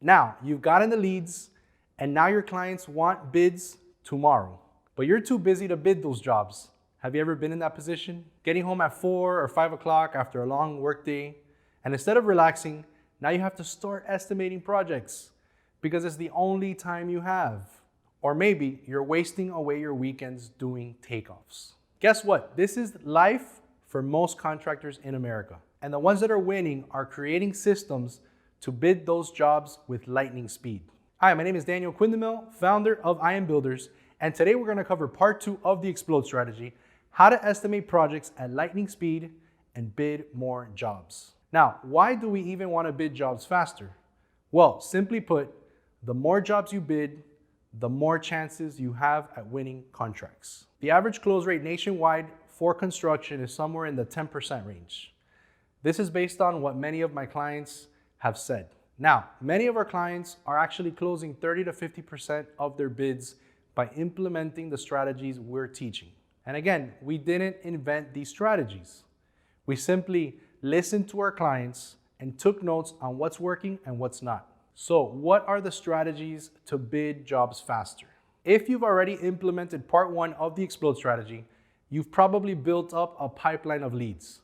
Now, you've gotten the leads, and now your clients want bids tomorrow, but you're too busy to bid those jobs. Have you ever been in that position? Getting home at 4 or 5 o'clock after a long work day, and instead of relaxing, now you have to start estimating projects because it's the only time you have. Or maybe you're wasting away your weekends doing takeoffs. Guess what? This is life for most contractors in America. And the ones that are winning are creating systems to bid those jobs with lightning speed. Hi, my name is Daniel Quindemil, founder of I Am Builders, and today we're gonna cover part 2 of the Xplode Strategy, how to estimate projects at lightning speed and bid more jobs. Now, why do we even wanna bid jobs faster? Well, simply put, the more jobs you bid, the more chances you have at winning contracts. The average close rate nationwide for construction is somewhere in the 10% range. This is based on what many of my clients have said. Now, many of our clients are actually closing 30 to 50% of their bids by implementing the strategies we're teaching. And again, we didn't invent these strategies. We simply listened to our clients and took notes on what's working and what's not. So what are the strategies to bid jobs faster? If you've already implemented part 1 of the Xplode Strategy, you've probably built up a pipeline of leads.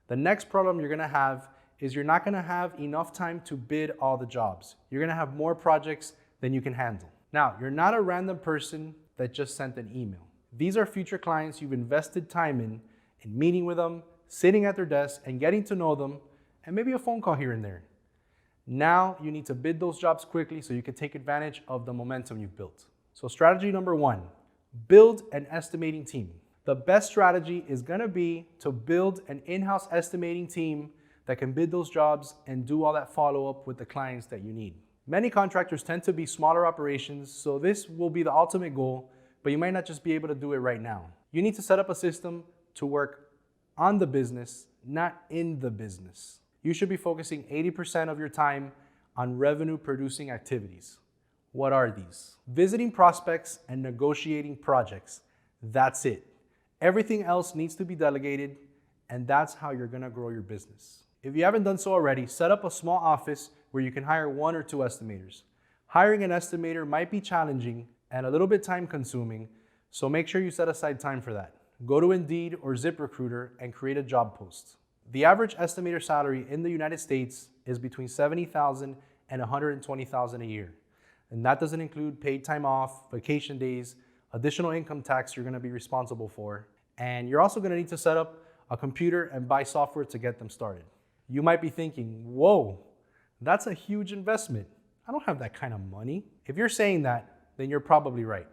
The next problem you're gonna have is you're not gonna have enough time to bid all the jobs. You're gonna have more projects than you can handle. Now, you're not a random person that just sent an email. These are future clients you've invested time in meeting with them, sitting at their desk and getting to know them, and maybe a phone call here and there. Now you need to bid those jobs quickly so you can take advantage of the momentum you've built. So strategy number 1, build an estimating team. The best strategy is gonna be to build an in-house estimating team that can bid those jobs and do all that follow-up with the clients that you need. Many contractors tend to be smaller operations, so this will be the ultimate goal, but you might not just be able to do it right now. You need to set up a system to work on the business, not in the business. You should be focusing 80% of your time on revenue-producing activities. What are these? Visiting prospects and negotiating projects. That's it. Everything else needs to be delegated, and that's how you're gonna grow your business. If you haven't done so already, set up a small office where you can hire 1 or 2 estimators. Hiring an estimator might be challenging and a little bit time-consuming, so make sure you set aside time for that. Go to Indeed or ZipRecruiter and create a job post. The average estimator salary in the United States is between $70,000 and $120,000 a year. And that doesn't include paid time off, vacation days, additional income tax you're gonna be responsible for. And you're also gonna need to set up a computer and buy software to get them started. You might be thinking, whoa, that's a huge investment. I don't have that kind of money. If you're saying that, then you're probably right.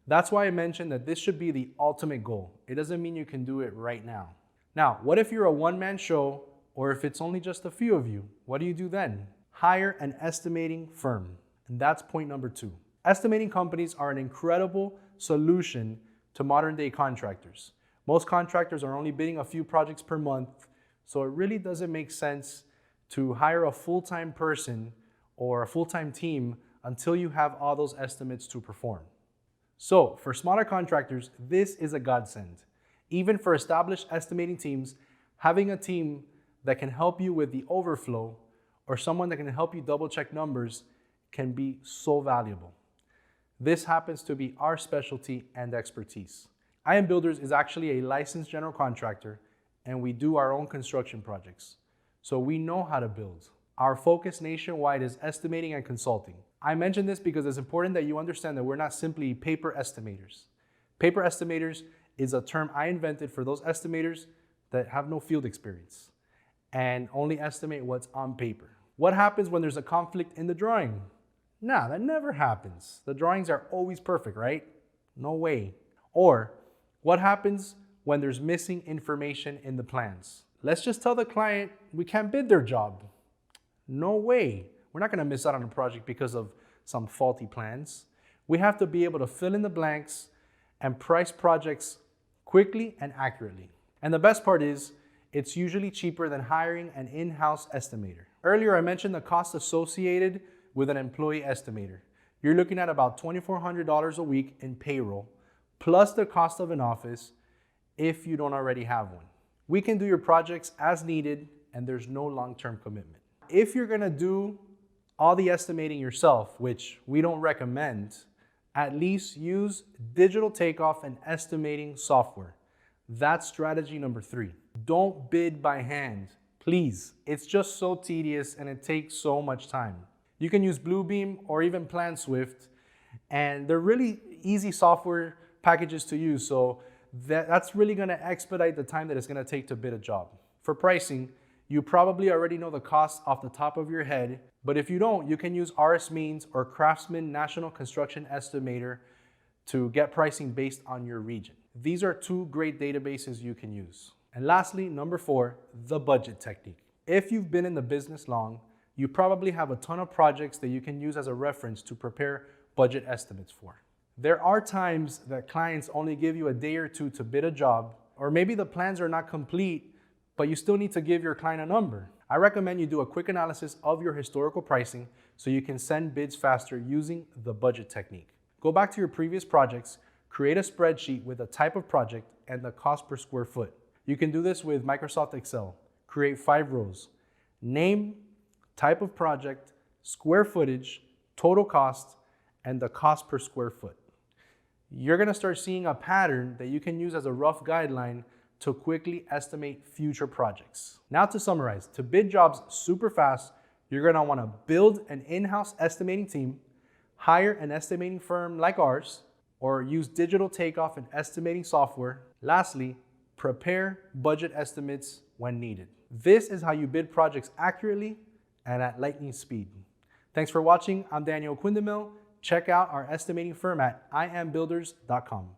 That's why I mentioned that this should be the ultimate goal. It doesn't mean you can do it right now. Now, what if you're a one-man show, or if it's only just a few of you? What do you do then? Hire an estimating firm. And that's point number 2. Estimating companies are an incredible solution to modern-day contractors. Most contractors are only bidding a few projects per month, so it really doesn't make sense to hire a full-time person or a full-time team until you have all those estimates to perform. So for smaller contractors, this is a godsend. Even for established estimating teams, having a team that can help you with the overflow or someone that can help you double-check numbers can be so valuable. This happens to be our specialty and expertise. I Am Builders is actually a licensed general contractor, and we do our own construction projects. So we know how to build. Our focus nationwide is estimating and consulting. I mention this because it's important that you understand that we're not simply paper estimators. Paper estimators is a term I invented for those estimators that have no field experience and only estimate what's on paper. What happens when there's a conflict in the drawing? Nah, that never happens. The drawings are always perfect, right? No way. Or what happens when there's missing information in the plans? Let's just tell the client we can't bid their job. No way. We're not gonna miss out on a project because of some faulty plans. We have to be able to fill in the blanks and price projects quickly and accurately. And the best part is, it's usually cheaper than hiring an in-house estimator. Earlier, I mentioned the cost associated with an employee estimator. You're looking at about $2,400 a week in payroll, plus the cost of an office if you don't already have one. We can do your projects as needed, and there's no long-term commitment. If you're gonna do all the estimating yourself, which we don't recommend, at least use digital takeoff and estimating software. That's strategy number 3. Don't bid by hand, please. It's just so tedious and it takes so much time. You can use Bluebeam or even PlanSwift, and they're really easy software packages to use, so that's really gonna expedite the time that it's gonna take to bid a job. For pricing, you probably already know the costs off the top of your head, but if you don't, you can use RSMeans or Craftsman National Construction Estimator to get pricing based on your region. These are 2 great databases you can use. And lastly, number 4, the budget technique. If you've been in the business long, you probably have a ton of projects that you can use as a reference to prepare budget estimates for. There are times that clients only give you a day or 2 to bid a job, or maybe the plans are not complete, but you still need to give your client a number. I recommend you do a quick analysis of your historical pricing so you can send bids faster using the budget technique. Go back to your previous projects, create a spreadsheet with the type of project and the cost per square foot. You can do this with Microsoft Excel. Create 5 rows. Name, type of project, square footage, total cost, and the cost per square foot. You're gonna start seeing a pattern that you can use as a rough guideline to quickly estimate future projects. Now to summarize, to bid jobs super fast, you're gonna wanna build an in-house estimating team, hire an estimating firm like ours, or use digital takeoff and estimating software. Lastly, prepare budget estimates when needed. This is how you bid projects accurately and at lightning speed. Thanks for watching. I'm Quindemil. Check out our estimating firm at iambuilders.com.